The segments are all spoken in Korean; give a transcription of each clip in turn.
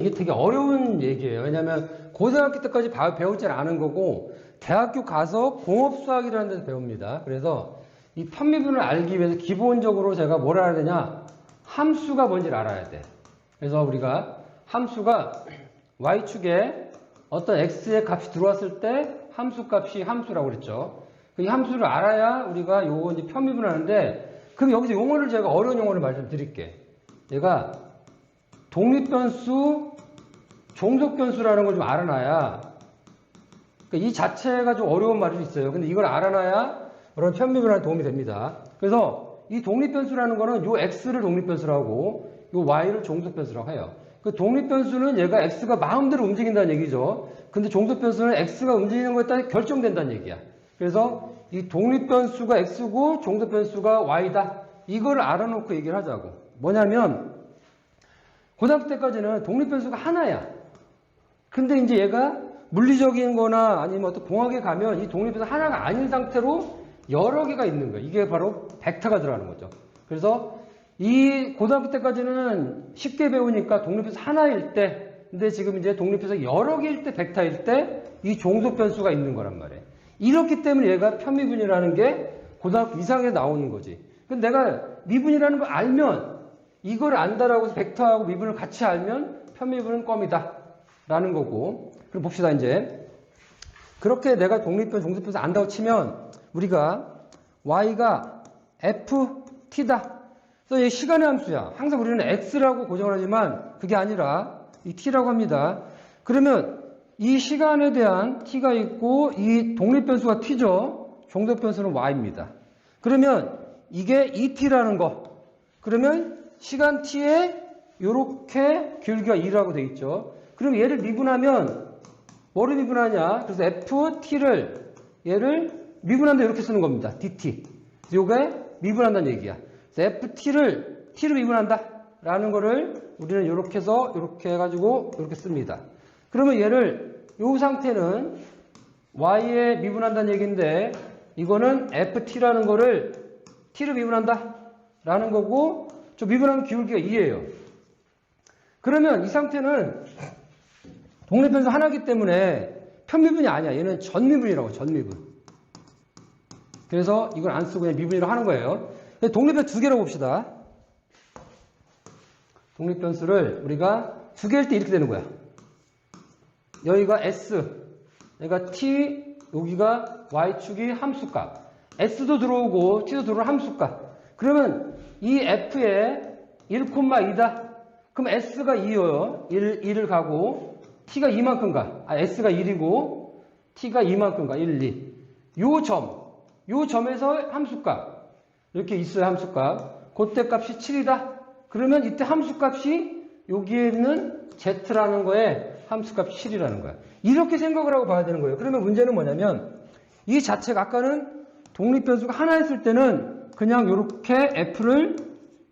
이게 되게 어려운 얘기예요. 왜냐하면 고등학교 때까지 배우질 않은 거고 대학교 가서 공업수학이라는 데서 배웁니다. 그래서 이 편미분을 알기 위해서 기본적으로 제가 뭘 알아야 되냐? 함수가 뭔지를 알아야 돼. 그래서 우리가 함수가 y축에 어떤 x의 값이 들어왔을 때 함수 값이 함수라고 그랬죠. 이 함수를 알아야 우리가 요거 이제 편미분을 하는데, 그럼 여기서 용어를 제가 어려운 용어를 말씀드릴게. 얘가 독립변수, 종속변수라는 걸 좀 알아놔야, 그러니까 이 자체가 좀 어려운 말이 있어요. 근데 이걸 알아놔야 여러분 편미분에 도움이 됩니다. 그래서 이 독립변수라는 거는 요 x를 독립변수라고 요 y를 종속변수라고 해요. 그 독립변수는 얘가 x가 마음대로 움직인다는 얘기죠. 근데 종속변수는 x가 움직이는 것에 따라 결정된다는 얘기야. 그래서 이 독립변수가 x고 종속변수가 y다. 이걸 알아놓고 얘기를 하자고. 뭐냐면 고등학교 때까지는 독립변수가 하나야. 근데 이제 얘가 물리적인 거나 아니면 어떤 공학에 가면 이 독립변수 하나가 아닌 상태로 여러 개가 있는 거예요. 이게 바로 벡터가 들어가는 거죠. 그래서 이 고등학교 때까지는 쉽게 배우니까 독립변수 하나일 때, 근데 지금 이제 독립변수 여러 개일 때, 벡터일 때 이 종속변수가 있는 거란 말이에요. 이렇기 때문에 얘가 편미분이라는 게 고등학교 이상에 나오는 거지. 근데 내가 미분이라는 걸 알면, 이걸 안다라고 해서 벡터하고 미분을 같이 알면 편미분은 껌이다 라는 거고. 그럼 봅시다. 이제 그렇게 내가 독립변수, 종속변수 안다고 치면 우리가 y가 ft다. 그래서 이 시간의 함수야. 항상 우리는 x라고 고정을 하지만 그게 아니라 이 t라고 합니다. 그러면 이 시간에 대한 t가 있고 이 독립변수가 t죠. 종속변수는 y입니다. 그러면 이게 2t라는 거. 그러면 시간 t에 요렇게 기울기가 2라고 돼 있죠. 그럼 얘를 미분하면 뭐를 미분하냐? 그래서 ft를 얘를 미분한다 이렇게 쓰는 겁니다. dt. 요게 미분한다는 얘기야. 그래서 ft를 t로 미분한다 라는 거를 우리는 이렇게 해서 이렇게 해가지고 이렇게 씁니다. 그러면 얘를 요 상태는 y에 미분한다는 얘기인데 이거는 ft라는 거를 t로 미분한다 라는 거고, 저 미분하면 기울기가 2예요. 그러면 이 상태는 독립변수 하나이기 때문에 편미분이 아니야. 얘는 전미분이라고, 전미분. 그래서 이걸 안 쓰고 그냥 미분이라고 하는 거예요. 독립변수 두 개라고 봅시다. 독립변수를 우리가 두 개일 때 이렇게 되는 거야. 여기가 s, 여기가 t, 여기가 y축이 함수값. s도 들어오고 t도 들어오는 함수값. 그러면 이 f에 1,2다. 그럼 s가 2여요. 1을 가고 t가 2만큼 가. s가 1이고 t가 2만큼 가. 1, 2. 요 점에서 함수값. 이렇게 있어요. 함수값. 그때 값이 7이다. 그러면 이때 함수값이 여기에 있는 z라는 거에 함수값이 7이라는 거야. 이렇게 생각을 하고 봐야 되는 거예요. 그러면 문제는 뭐냐면 이 자체가 아까는 독립변수가 하나였을 때는 그냥 이렇게 f를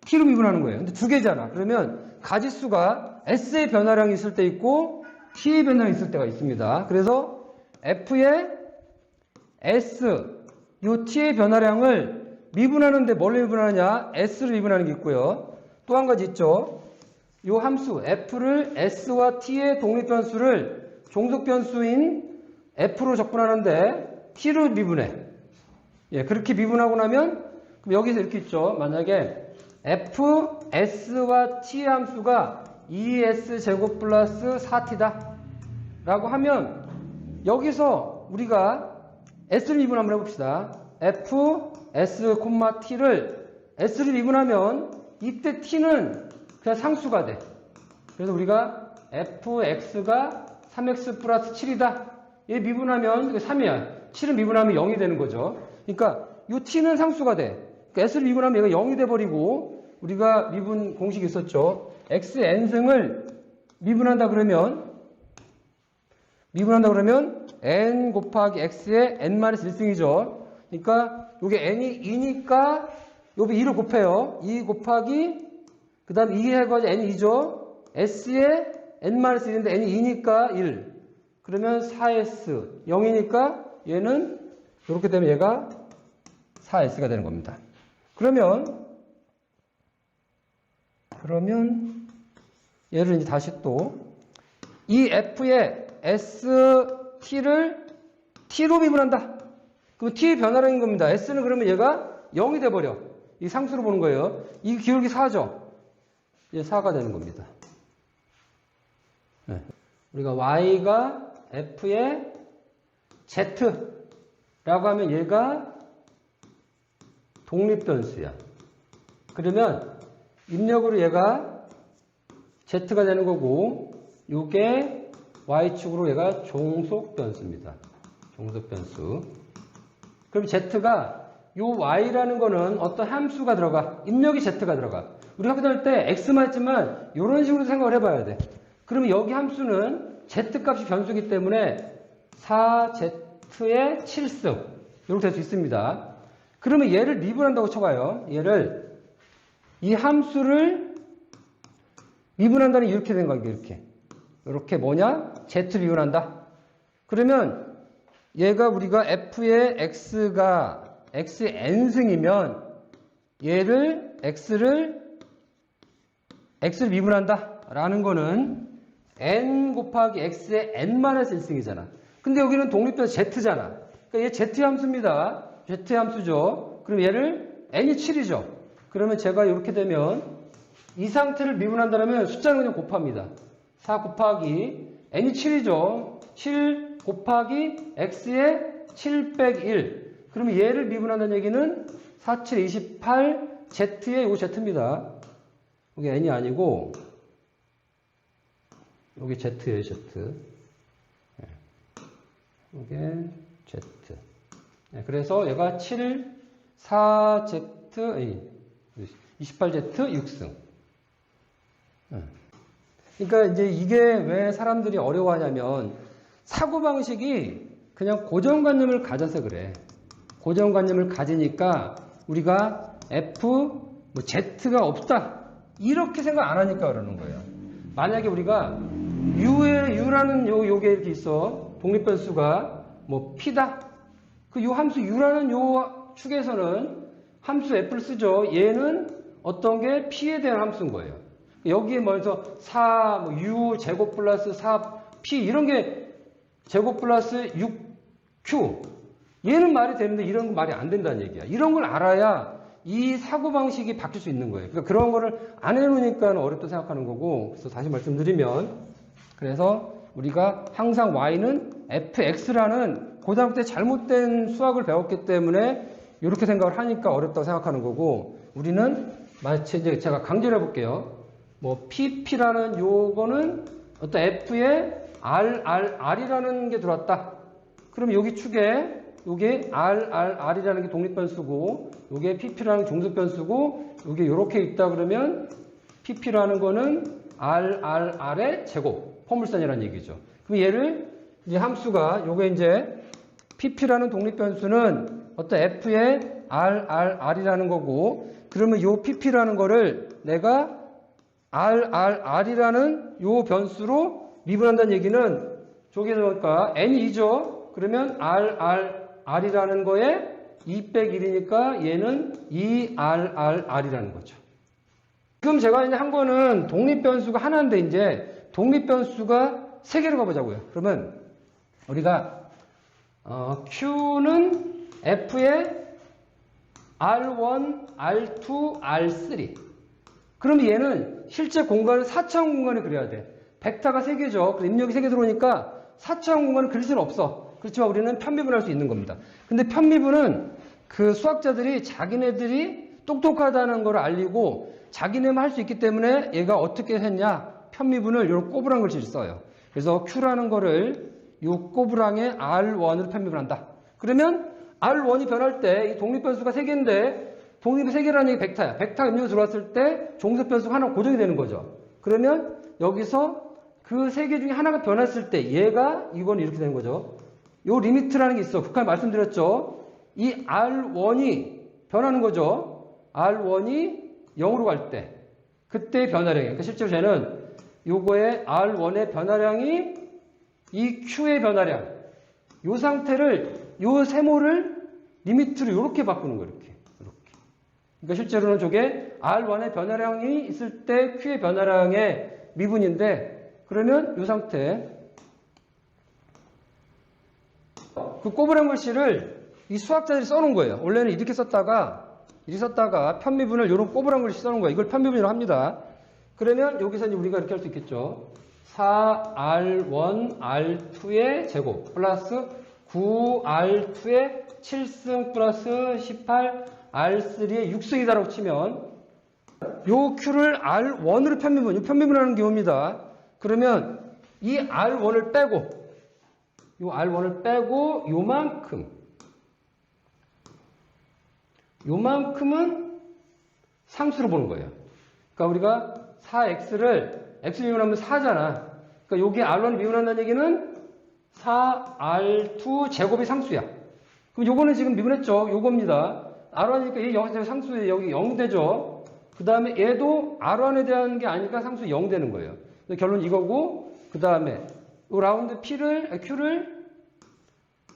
t로 미분하는 거예요. 근데 두 개잖아. 그러면 가지수가 s의 변화량이 있을 때 있고 t의 변화량이 있을 때가 있습니다. 그래서 f의 s, 요 t의 변화량을 미분하는데 뭘로 미분하느냐? s로 미분하는 게 있고요. 또 한 가지 있죠. 요 함수 f를 s와 t의 독립변수를 종속변수인 f로 적분하는데 t로 미분해. 예, 그렇게 미분하고 나면 그럼 여기서 이렇게 있죠. 만약에 f, s와 t의 함수가 2s제곱 플러스 4t다 라고 하면 여기서 우리가 s를 미분 한번 해봅시다. f, s, t를 s를 미분하면 이때 t는 그냥 상수가 돼. 그래서 우리가 fx가 3x 플러스 7이다. 얘 미분하면 3이야. 7은 미분하면 0이 되는 거죠. 그러니까 이 t는 상수가 돼. 그러니까 s를 미분하면 얘가 0이 돼버리고 우리가 미분 공식이 있었죠. x n승을 미분한다 그러면 n 곱하기 x의 n-1승이죠. 그러니까 이게 n이 2니까 여기 2를 곱해요. 2 곱하기 그 다음 2 해가지고 n이 2죠. s의 n-1인데 n이 2니까 1. 그러면 4s 0이니까 얘는 이렇게 되면 얘가 4s가 되는 겁니다. 그러면 얘를 이제 다시 또 이 f의 st를 t로 미분한다. 그럼 t의 변화량인 겁니다. s는 그러면 얘가 0이 돼버려. 이 상수로 보는 거예요. 이 기울기 4죠. 이제 4가 되는 겁니다. 네. 우리가 y가 f의 z라고 하면 얘가 독립변수야. 그러면 입력으로 얘가 z가 되는 거고 이게 y축으로 얘가 종속변수입니다. 종속변수. 그럼 z가 요 y라는 거는 어떤 함수가 들어가. 입력이 z가 들어가. 우리 학교 다닐 때 x만 했지만 이런 식으로 생각을 해봐야 돼. 그러면 여기 함수는 z값이 변수이기 때문에 4z의 7승 이렇게 될 수 있습니다. 그러면 얘를 미분한다고 쳐봐요. 얘를 이 함수를 미분한다는 이렇게 된 거예요. 이렇게 뭐냐? z를 미분한다. 그러면 얘가 우리가 f의 x가 x의 n승이면 얘를 x를 미분한다 라는 거는 n 곱하기 x의 n-1승이잖아. 근데 여기는 독립변수 z잖아. 그러니까 얘 z 함수입니다. z 함수죠. 그럼 얘를 n이 7이죠. 그러면 제가 이렇게 되면 이 상태를 미분한다면 숫자는 그냥 곱합니다. 4 곱하기 n이 7이죠. 7 곱하기 x의 7 빼기 1. 그러면 얘를 미분한다는 얘기는 4, 7, 28 z의 요 z입니다. 여기 n이 아니고 여기 z예요, z. 이게 z. 그래서 얘가 7, 4z, 28z 6승. 그러니까 이제 이게 왜 사람들이 어려워하냐면 사고방식이 그냥 고정관념을 가져서 그래. 고정관념을 가지니까 우리가 z가 없다. 이렇게 생각 안 하니까 그러는 거예요. 만약에 우리가 u라는 요게 이렇게 있어. 독립변수가 뭐 p다. 그 요 함수 u라는 요 축에서는 함수 f를 쓰죠. 얘는 어떤 게 p에 대한 함수인 거예요. 여기에 먼저 4, 뭐 u 제곱 플러스 4 p 이런 게 제곱 플러스 6q 얘는 말이 되는데 이런 건 말이 안 된다는 얘기야. 이런 걸 알아야 이 사고방식이 바뀔 수 있는 거예요. 그러니까 그런 거를 안 해놓으니까 어렵다 생각하는 거고. 그래서 다시 말씀드리면 그래서 우리가 항상 y는 fx라는 고등학교 때 잘못된 수학을 배웠기 때문에 이렇게 생각을 하니까 어렵다고 생각하는 거고 우리는 마치 이제 제가 강조를 해볼게요. 뭐 pp라는 요거는 어떤 f의 r이라는 게 들어왔다. 그럼 여기 축에 요게 r이라는 게 독립변수고 요게 pp라는 게 종속변수고 요게 요렇게 있다 그러면 pp라는 거는 r의 제곱 포물선이라는 얘기죠. 그럼 얘를 이제 함수가 요게 이제 pp라는 독립변수는 어떤 f의 r이라는 거고 그러면 요 pp라는 거를 내가 r이라는 요 변수로 미분한다는 얘기는 저기 그러니까 n이죠. 그러면 r이라는 거에 2 빼기 1이니까 얘는 2r이라는 거죠. 지금 제가 이제 한 거는 독립변수가 하나인데 이제 독립변수가 3개로 가보자고요. 그러면 우리가 Q는 F의 R1, R2, R3. 그러면 얘는 실제 공간을 4차원 공간에 그려야 돼. 벡터가 3개죠. 그래서 입력이 3개 들어오니까 4차원 공간을 그릴 수는 없어. 그렇지만 우리는 편미분할 수 있는 겁니다. 근데 편미분은 그 수학자들이 자기네들이 똑똑하다는 걸 알리고 자기네만 할 수 있기 때문에 얘가 어떻게 했냐. 편미분을 이런 꼬부랑 글씨를 써요. 그래서 Q라는 거를 이 꼬부랑에 R1으로 편미분한다. 그러면 R1이 변할 때 이 독립변수가 3개인데 독립이 3개라는 얘기 벡터야. 벡터 입력이 들어왔을 때 종속변수가 하나 고정이 되는 거죠. 그러면 여기서 그 3개 중에 하나가 변했을 때 얘가 이건 이렇게 되는 거죠. 요 리미트라는 게 있어. 북한 말씀드렸죠. 이 R1이 변하는 거죠. R1이 0으로 갈 때 그때 변화량이에요. 그러니까 실제로 쟤는 요거의 R1의 변화량이 이 Q의 변화량 요 상태를 요 세모를 리미트로 이렇게 바꾸는 거예요. 이렇게. 그러니까 실제로는 저게 R1의 변화량이 있을 때 Q의 변화량의 미분인데 그러면 이 상태 그 꼬부랑 글씨를 이 수학자들이 써놓은 거예요. 원래는 이렇게 썼다가 편미분을 이런 꼬부랑 글씨 써놓은 거예요. 이걸 편미분이라고 합니다. 그러면 여기서 이제 우리가 이렇게 할 수 있겠죠. 4R1 R2의 제곱 플러스 9R2의 7승 플러스 18 R3의 6승이다라고 치면 요 Q를 R1으로 편미분, 이 편미분하는 경우입니다. 그러면 이 R1을 빼고 요 R1을 빼고 요만큼은 상수로 보는 거예요. 그러니까 우리가 4x를 x 미분하면 4잖아. 그러니까 여기 R1을 미분한다는 얘기는 4R2 제곱이 상수야. 그럼 요거는 지금 미분했죠. 요겁니다. R1이니까 얘 상수에 여기 0 되죠. 그 다음에 얘도 R1에 대한 게 아니니까 상수 0 되는 거예요. 결론 이거고, 그 다음에 이 라운드 Q를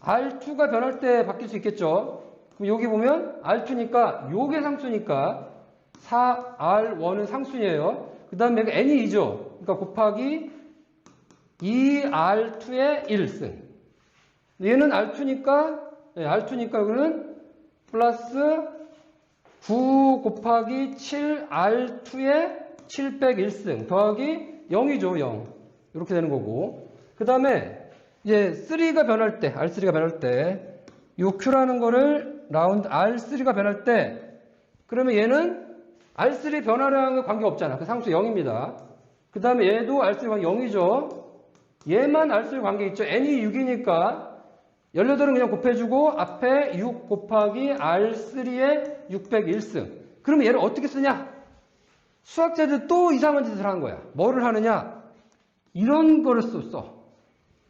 R2가 변할 때 바뀔 수 있겠죠. 그럼 여기 보면 R2니까 요게 상수니까 4R1은 상수예요. 그 다음에 n이 2죠. 그러니까 곱하기 2R2의 1승. 얘는 R2니까 여기는 플러스 9 곱하기 7R2의 701승 더하기 0이죠. 0. 이렇게 되는 거고. 그 다음에 이제 3가 변할 때, R3가 변할 때, 요 Q라는 거를 라운드 R3가 변할 때, 그러면 얘는 R3 변화량은 관계가 없잖아. 그 상수 0입니다. 그 다음에 얘도 R3 관계 0이죠. 얘만 R3 관계 있죠. n이 6이니까 18은 그냥 곱해주고 앞에 6 곱하기 R3의 601승. 그러면 얘를 어떻게 쓰냐? 수학자들 또 이상한 짓을 하는 거야. 뭐를 하느냐? 이런 거를 써.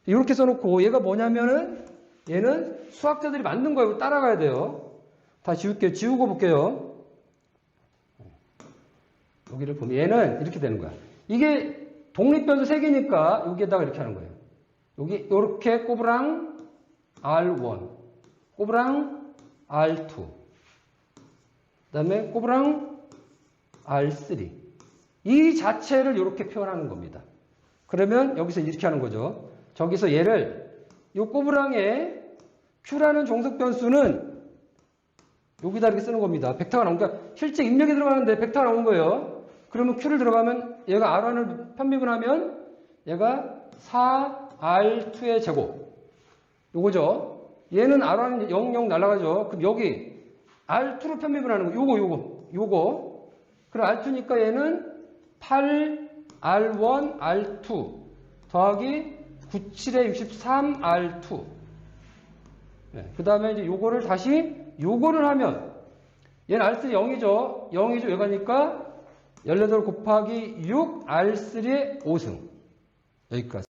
이렇게 써놓고 얘가 뭐냐면은 얘는 수학자들이 만든 거예요. 따라가야 돼요. 다 지우고 볼게요. 여기를 보면 얘는 이렇게 되는 거야. 이게 독립변수 3개니까 여기에다가 이렇게 하는 거예요. 여기 이렇게 꼬부랑 R1, 꼬부랑 R2, 그 다음에 꼬부랑 R3. 이 자체를 이렇게 표현하는 겁니다. 그러면 여기서 이렇게 하는 거죠. 저기서 얘를 이 꼬부랑에 Q라는 종속변수는 여기다 이렇게 쓰는 겁니다. 벡터가 나온 거니까 실제 입력이 들어가는데 벡터가 나온 거예요. 그러면 Q를 들어가면 얘가 R1을 편미분하면 얘가 4R2의 제곱. 요거죠. 얘는 R1은 0, 0 날아가죠. 그럼 여기 R2로 편미분하는 거. 요거. 그럼 R2니까 얘는 8R1 R2 더하기 97에 63 R2. 네. 그 다음에 이제 요거를 하면 얘는 R3 0이죠. 0이죠. 왜 가니까 18 곱하기 6 R3의 5승. 여기까지.